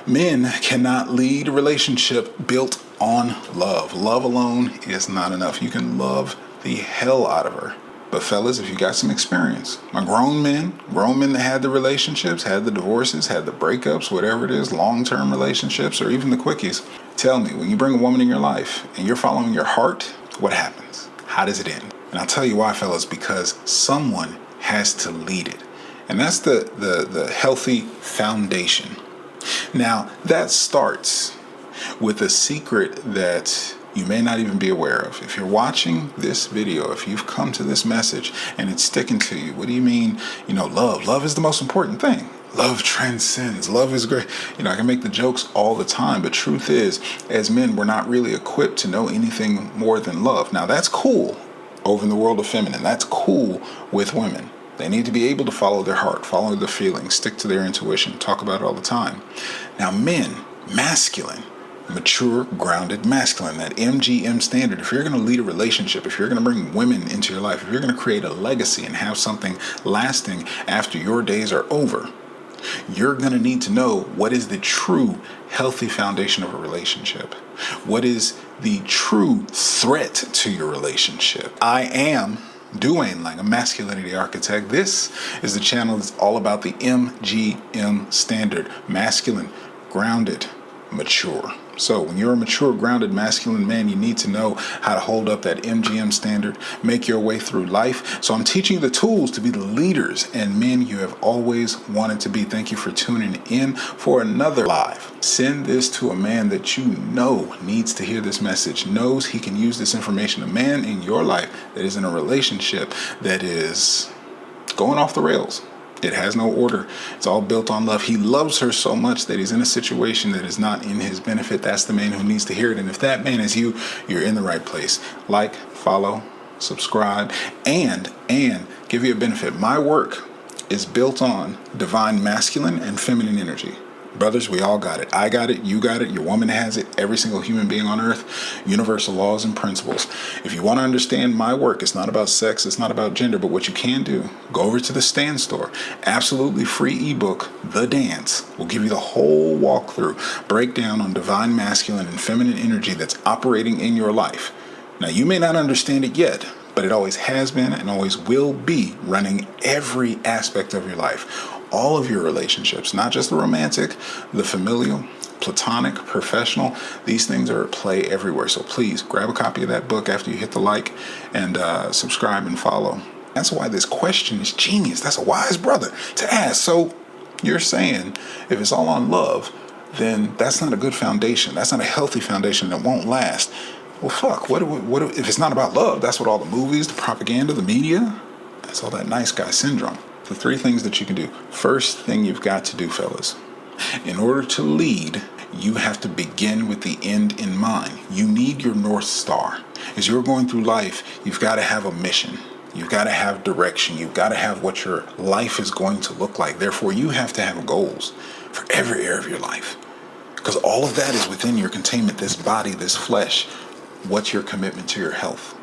Men cannot lead a relationship built on love. Love alone is not enough. You can love the hell out of her. But fellas, if you got some experience, my grown men that had the relationships, had the divorces, had the breakups, whatever it is, long-term relationships, or even the quickies, tell me, when you bring a woman in your life and you're following your heart, what happens? How does it end? And I'll tell you why, fellas, because someone has to lead it. And that's the healthy foundation. Now, that starts with a secret that you may not even be aware of. If you're watching this video, if you've come to this message and it's sticking to you, what do you mean, love? Love is the most important thing. Love transcends. Love is great. I can make the jokes all the time, but truth is, as men, we're not really equipped to know anything more than love. Now, that's cool over in the world of feminine. That's cool with women. They need to be able to follow their heart, follow their feelings, stick to their intuition, talk about it all the time. Now, men, masculine, mature, grounded, masculine, that MGM standard. If you're going to lead a relationship, if you're going to bring women into your life, if you're going to create a legacy and have something lasting after your days are over, you're going to need to know what is the true healthy foundation of a relationship. What is the true threat to your relationship? I am Duwayne Langham, Masculinity Architect. This is the channel that's all about the MGM standard. Masculine, grounded, mature. So when you're a mature, grounded, masculine man, you need to know how to hold up that MGM standard, make your way through life. So I'm teaching you the tools to be the leaders and men you have always wanted to be. Thank you for tuning in for another live. Send this to a man that you know needs to hear this message, knows he can use this information. A man in your life that is in a relationship that is going off the rails. It has no order. It's all built on love. He loves her so much that he's in a situation that is not in his benefit. That's the man who needs to hear it. And if that man is you, you're in the right place. Like, follow, subscribe, and give you a benefit. My work is built on divine masculine and feminine energy. Brothers, we all got it. I got it. You got it. Your woman has it. Every single human being on earth. Universal laws and principles. If you want to understand my work, it's not about sex. It's not about gender. But what you can do, go over to the Stand Store. Absolutely free ebook, The Dance. Will give you the whole walkthrough, breakdown on divine masculine and feminine energy that's operating in your life. Now, you may not understand it yet, but it always has been and always will be running every aspect of your life. All of your relationships, not just the romantic, the familial, platonic, professional. These things are at play everywhere. So please grab a copy of that book after you hit the like and subscribe and follow. That's why this question is genius. That's a wise brother to ask. So you're saying if it's all on love, then that's not a good foundation. That's not a healthy foundation that won't last. Well, fuck, what if it's not about love? That's what all the movies, the propaganda, the media, that's all that nice guy syndrome. The three things that you can do. First thing you've got to do, fellas, in order to lead, you have to begin with the end in mind. You need your North Star. As you're going through life, you've got to have a mission. You've got to have direction. You've got to have what your life is going to look like. Therefore, you have to have goals for every area of your life. Because all of that is within your containment, this body, this flesh. What's your commitment to your health?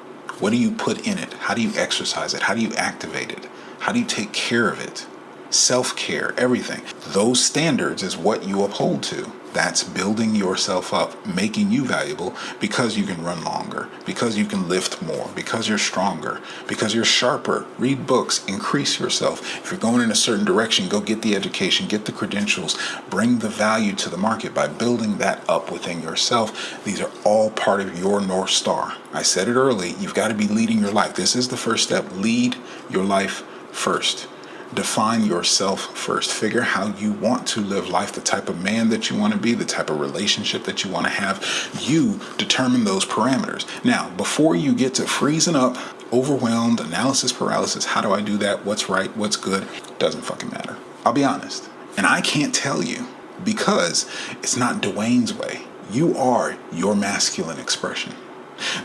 What do you put in it? How do you exercise it? How do you activate it? How do you take care of it? Self-care, everything. Those standards is what you uphold to. That's building yourself up, making you valuable because you can run longer, because you can lift more, because you're stronger, because you're sharper. Read books, increase yourself. If you're going in a certain direction, go get the education, get the credentials, bring the value to the market by building that up within yourself. These are all part of your North Star. I said it early, you've got to be leading your life. This is the first step. Lead your life first. Define yourself first. Figure how you want to live life, the type of man that you want to be, the type of relationship that you want to have. You determine those parameters. Now, before you get to freezing up, overwhelmed, analysis paralysis, how do I do that? What's right? What's good? Doesn't fucking matter. I'll be honest. And I can't tell you because it's not Dwayne's way. You are your masculine expression.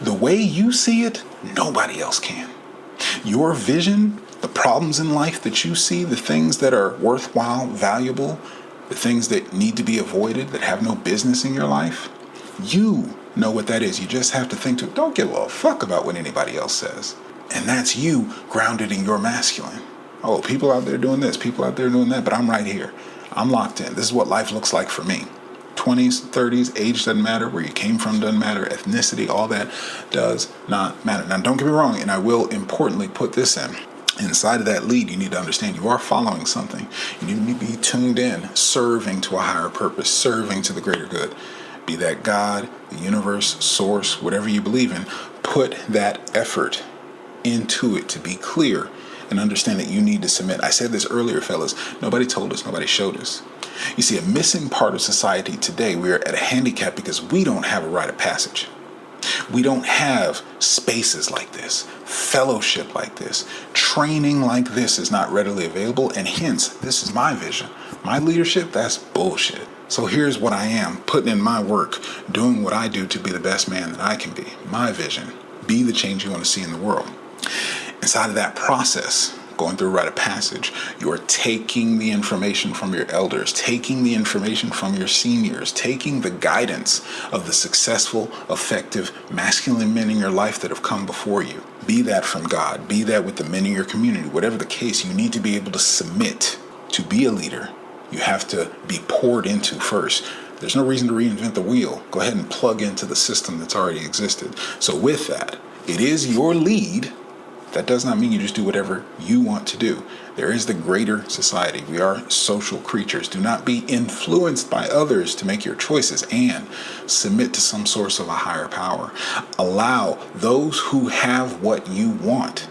The way you see it, nobody else can. Your vision, the problems in life that you see, the things that are worthwhile, valuable, the things that need to be avoided, that have no business in your life, you know what that is. You just have to think to, don't give a fuck about what anybody else says. And that's you grounded in your masculine. Oh, people out there doing this, people out there doing that, but I'm right here. I'm locked in. This is what life looks like for me. 20s, 30s, age doesn't matter, where you came from doesn't matter, ethnicity, all that does not matter. Now, don't get me wrong, and I will importantly put this in. Inside of that lead, you need to understand you are following something. You need to be tuned in, serving to a higher purpose, serving to the greater good. Be that God, the universe, source, whatever you believe in, put that effort into it to be clear and understand that you need to submit. I said this earlier, fellas. Nobody told us, nobody showed us. You see, a missing part of society today, we are at a handicap because we don't have a rite of passage. We don't have spaces like this, fellowship like this, training like this is not readily available, and hence, this is my vision. My leadership, that's bullshit. So here's what I am, putting in my work, doing what I do to be the best man that I can be. My vision, be the change you want to see in the world. Inside of that process, going through a rite of passage, you are taking the information from your elders, taking the information from your seniors, taking the guidance of the successful, effective, masculine men in your life that have come before you. Be that from God, be that with the men in your community. Whatever the case, you need to be able to submit. To be a leader, you have to be poured into first. There's no reason to reinvent the wheel. Go ahead and plug into the system that's already existed. So with that, it is your lead. That does not mean you just do whatever you want to do. There is the greater society. We are social creatures. Do not be influenced by others to make your choices, and submit to some source of a higher power. Allow those who have what you want,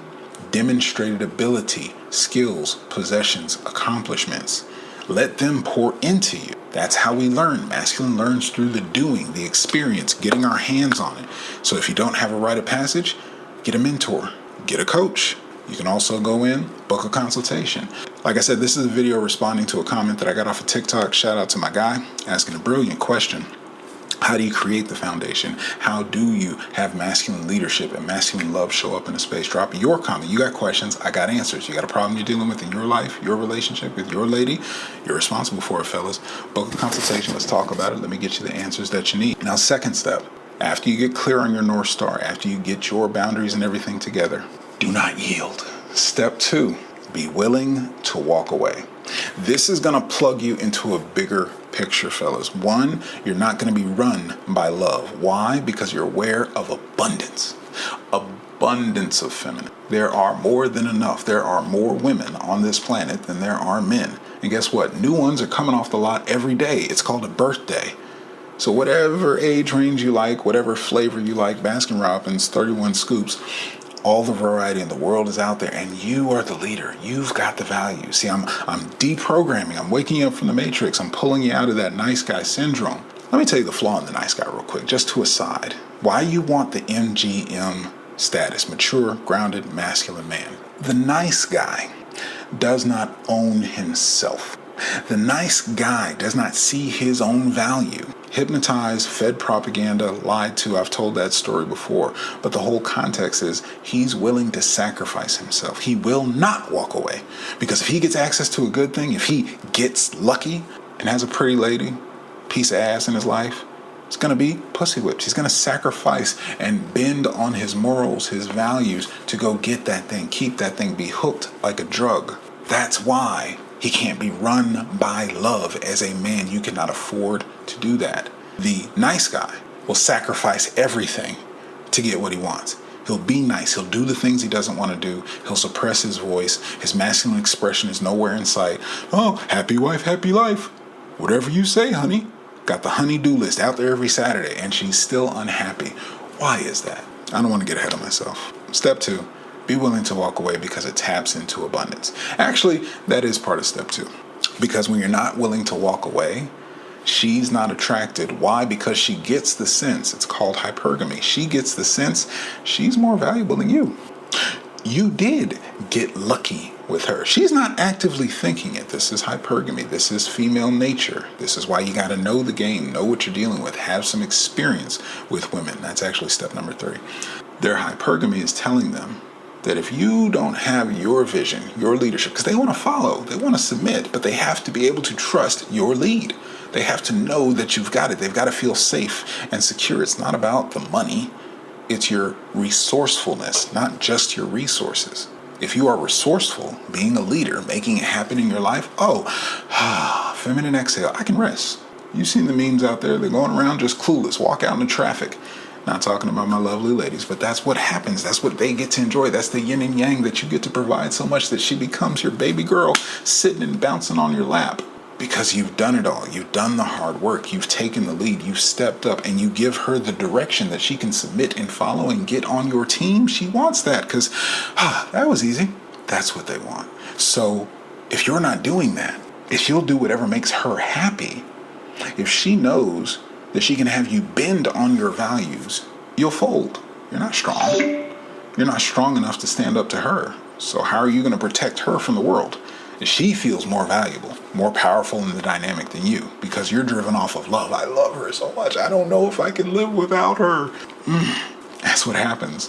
demonstrated ability, skills, possessions, accomplishments. Let them pour into you. That's how we learn. Masculine learns through the doing, the experience, getting our hands on it. So if you don't have a rite of passage, get a mentor. Get a coach. You can also go in, book a consultation. Like I said, this is a video responding to a comment that I got off of TikTok. Shout out to my guy asking a brilliant question. How do you create the foundation? How do you have masculine leadership and masculine love show up in a space? Drop your comment. You got questions, I got answers. You got a problem you're dealing with in your life, your relationship with your lady, you're responsible for it, fellas. Book a consultation. Let's talk about it. Let me get you the answers that you need. Now, second step. After you get clear on your North Star, after you get your boundaries and everything together, do not yield. Step 2, be willing to walk away. This is going to plug you into a bigger picture, fellas. 1, you're not going to be run by love. Why? Because you're aware of abundance. Abundance of feminine. There are more than enough. There are more women on this planet than there are men. And guess what? New ones are coming off the lot every day. It's called a birthday. So whatever age range you like, whatever flavor you like, Baskin Robbins, 31 scoops, all the variety in the world is out there, and you are the leader. You've got the value. See, I'm deprogramming. I'm waking you up from the matrix. I'm pulling you out of that nice guy syndrome. Let me tell you the flaw in the nice guy real quick, just to aside. Why you want the MGM status, mature, grounded, masculine man. The nice guy does not own himself. The nice guy does not see his own value. Hypnotized, fed propaganda, lied to. I've told that story before. But the whole context is he's willing to sacrifice himself. He will not walk away. Because if he gets access to a good thing, if he gets lucky and has a pretty lady, piece of ass in his life, it's going to be pussy whipped. He's going to sacrifice and bend on his morals, his values to go get that thing, keep that thing, be hooked like a drug. That's why he can't be run by love. As a man, you cannot afford to do that. The nice guy will sacrifice everything to get what he wants. He'll be nice. He'll do the things he doesn't want to do. He'll suppress his voice. His masculine expression is nowhere in sight. Oh, happy wife, happy life. Whatever you say, honey. Got the honey-do list out there every Saturday, and she's still unhappy. Why is that? I don't want to get ahead of myself. Step 2. Be willing to walk away because it taps into abundance. Actually, that is part of step 2. Because when you're not willing to walk away, she's not attracted. Why? Because she gets the sense. It's called hypergamy. She gets the sense she's more valuable than you. You did get lucky with her. She's not actively thinking it. This is hypergamy. This is female nature. This is why you got to know the game, know what you're dealing with, have some experience with women. That's actually step number 3. Their hypergamy is telling them that if you don't have your vision, your leadership, because they want to follow, they want to submit, but they have to be able to trust your lead. They have to know that you've got it. They've got to feel safe and secure. It's not about the money. It's your resourcefulness, not just your resources. If you are resourceful, being a leader, making it happen in your life, feminine exhale, I can rest. You've seen the memes out there. They're going around just clueless. Walk out into traffic. Not talking about my lovely ladies, but that's what happens. That's what they get to enjoy. That's the yin and yang that you get to provide so much that she becomes your baby girl sitting and bouncing on your lap. Because you've done it all. You've done the hard work. You've taken the lead. You've stepped up, and you give her the direction that she can submit and follow and get on your team. She wants that because, that was easy. That's what they want. So if you're not doing that, if you'll do whatever makes her happy, if she knows that she can have you bend on your values, you'll fold. You're not strong. You're not strong enough to stand up to her. So how are you going to protect her from the world? She feels more valuable, more powerful in the dynamic than you because you're driven off of love. I love her so much. I don't know if I can live without her. That's what happens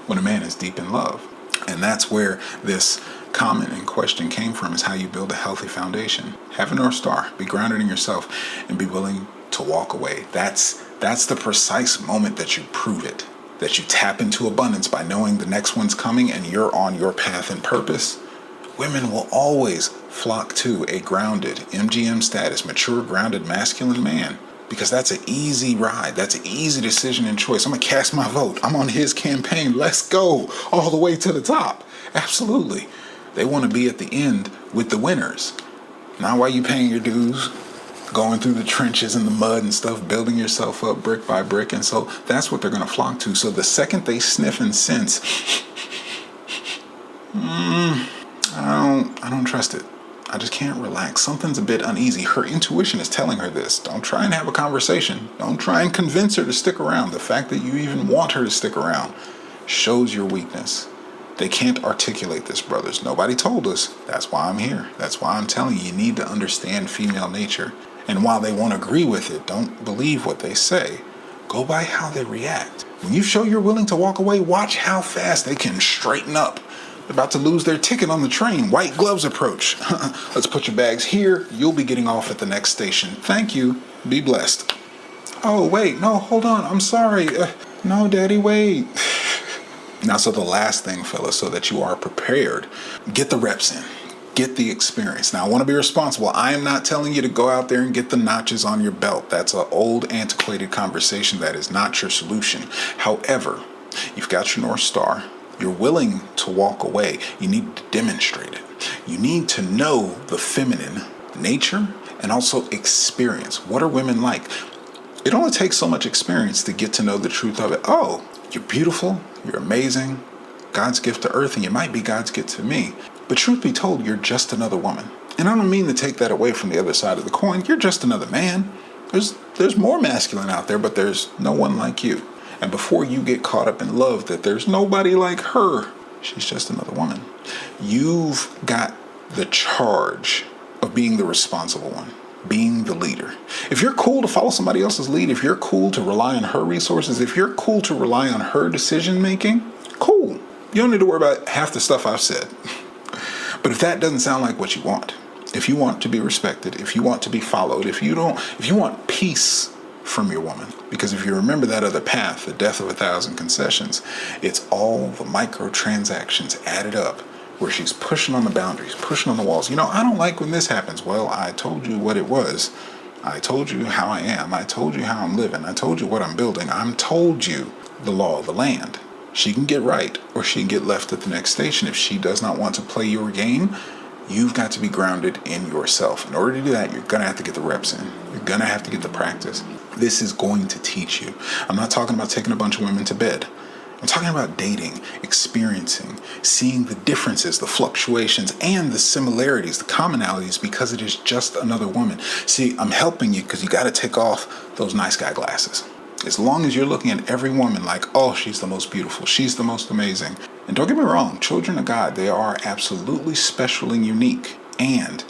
when a man is deep in love. And that's where this comment and question came from, is how you build a healthy foundation. Have a North Star. Be grounded in yourself and be willing to walk away. That's the precise moment that you prove it, that you tap into abundance by knowing the next one's coming and you're on your path and purpose. Women will always flock to a grounded, MGM status, mature, grounded, masculine man, because that's an easy ride. That's an easy decision and choice. I'm going to cast my vote. I'm on his campaign. Let's go all the way to the top. Absolutely. They want to be at the end with the winners. Not while you paying your dues, going through the trenches and the mud and stuff, building yourself up brick by brick. And so that's what they're going to flock to. So the second they sniff and sense, I don't trust it. I just can't relax. Something's a bit uneasy. Her intuition is telling her this. Don't try and have a conversation. Don't try and convince her to stick around. The fact that you even want her to stick around shows your weakness. They can't articulate this, brothers. Nobody told us. That's why I'm here. That's why I'm telling you, you need to understand female nature. And while they won't agree with it, don't believe what they say. Go by how they react. When you show you're willing to walk away, watch how fast they can straighten up. About to lose their ticket on the train. White gloves approach. Let's put your bags here. You'll be getting off at the next station. Thank you. Be blessed. Oh, wait. No, hold on. I'm sorry. No, Daddy, wait. Now, so the last thing, fellas, so that you are prepared, get the reps in. Get the experience. Now, I want to be responsible. I am not telling you to go out there and get the notches on your belt. That's an old, antiquated conversation. That is not your solution. However, you've got your North Star. You're willing to walk away. You need to demonstrate it. You need to know the feminine nature and also experience. What are women like? It only takes so much experience to get to know the truth of it. Oh, you're beautiful. You're amazing. God's gift to earth, and you might be God's gift to me. But truth be told, you're just another woman. And I don't mean to take that away from the other side of the coin. You're just another man. There's more masculine out there, but there's no one like you. And before you get caught up in love that there's nobody like her, she's just another woman. You've got the charge of being the responsible one, being the leader. If you're cool to follow somebody else's lead, if you're cool to rely on her resources, if you're cool to rely on her decision making, cool. You don't need to worry about half the stuff I've said. But if that doesn't sound like what you want, if you want to be respected, if you want to be followed, if you want peace from your woman, because if you remember that other path, the death of 1,000 concessions, it's all the microtransactions added up where she's pushing on the boundaries, pushing on the walls. I don't like when this happens. Well, I told you what it was. I told you how I am. I told you how I'm living. I told you what I'm building. I'm told you the law of the land. She can get right or she can get left at the next station. If she does not want to play your game, you've got to be grounded in yourself. In order to do that, you're going to have to get the reps in. You're going to have to get the practice. This is going to teach you. I'm not talking about taking a bunch of women to bed. I'm talking about dating, experiencing, seeing the differences, the fluctuations, and the similarities, the commonalities, because it is just another woman. See, I'm helping you because you got to take off those nice guy glasses. As long as you're looking at every woman like, oh, she's the most beautiful, she's the most amazing. And don't get me wrong, children of God, they are absolutely special and unique. And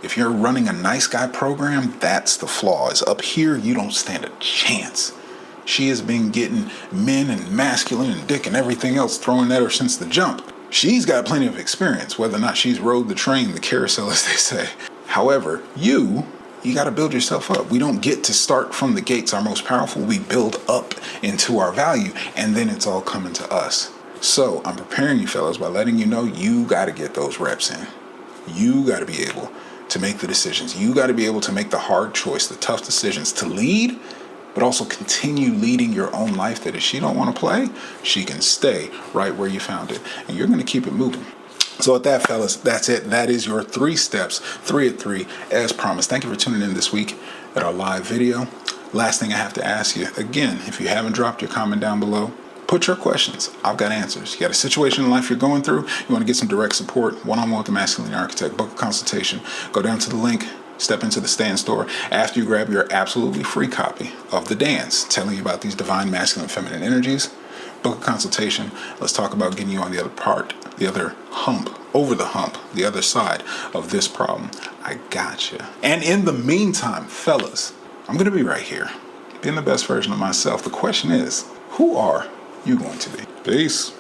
if you're running a nice guy program, that's the flaw. Is up here, you don't stand a chance. She has been getting men and masculine and dick and everything else thrown at her since the jump. She's got plenty of experience, whether or not she's rode the train, the carousel, as they say. However, you got to build yourself up. We don't get to start from the gates our most powerful. We build up into our value, and then it's all coming to us. So I'm preparing you fellas by letting you know you got to get those reps in. You got to be able to make the decisions. You got to be able to make the hard choice, the tough decisions to lead, but also continue leading your own life, that if she don't want to play, she can stay right where you found it. And you're going to keep it moving. So with that, fellas, that's it. That is your 3 steps, 3 at 3, as promised. Thank you for tuning in this week at our live video. Last thing I have to ask you, again, if you haven't dropped your comment down below, put your questions. I've got answers. You got a situation in life you're going through, you want to get some direct support, one-on-one with the Masculine Architect, book a consultation, go down to the link, step into the stand store. After you grab your absolutely free copy of The Dance, telling you about these divine masculine and feminine energies, book a consultation. Let's talk about getting you on the other part, the other hump, over the hump, the other side of this problem. I gotcha. And in the meantime, fellas, I'm going to be right here, being the best version of myself. The question is, who are you going to be? Peace.